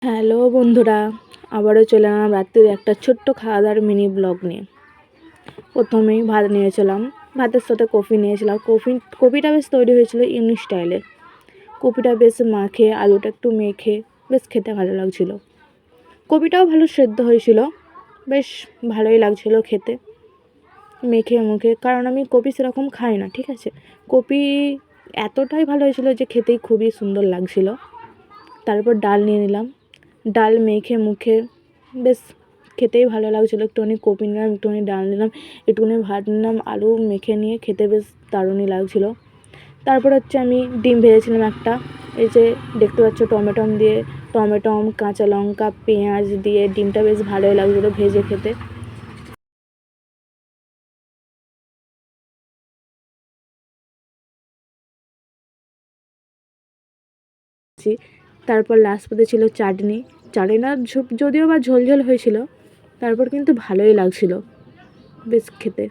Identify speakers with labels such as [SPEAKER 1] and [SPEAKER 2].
[SPEAKER 1] Hello বন্ধুরা, আবারও চলে এলাম রাত্রির একটা ছোট্ট খাওয়া দাওয়ার মিনি ব্লগ নিয়ে। প্রথমেই ভাত নিয়েছিলাম, ভাতের সাথে কফি নিয়েছিলাম। কপিটা বেশ তৈরি হয়েছিল ইউনিক স্টাইলে। কপিটা বেশ মাখে, আলুটা একটু মেখে বেশ খেতে ভালো লাগছিল। কপিটাও ভালো সেদ্ধ হয়েছিল, বেশ ভালোই লাগছিল খেতে মেখে মুখে। কারণ আমি কপি সেরকম খাই না, ঠিক আছে। কপি এতটাই ভালো হয়েছিল যে খেতেই খুবই সুন্দর লাগছিল। তারপর ডাল নিয়ে নিলাম, ডাল মেখে মুখে বেশ খেতেই ভালো লাগছিলো। একটুখানি কপি নিলাম, একটুখানি ডাল নিলাম, একটুখানি ভাত নিলাম, আলু মেখে নিয়ে খেতে বেশ দারুণই লাগছিলো। তারপর হচ্ছে আমি ডিম ভেজেছিলাম একটা, এই যে দেখতে পাচ্ছ টমেটো কাঁচা লঙ্কা পেঁয়াজ দিয়ে ডিমটা বেশ ভালোই লাগছিলো ভেজে খেতে। তারপর লাস্ট পথে ছিল চাটনিটা যদিও বা ঝোল ঝোল হয়েছিল, তারপর কিন্তু ভালোই লাগছিলো বেশ খেতে।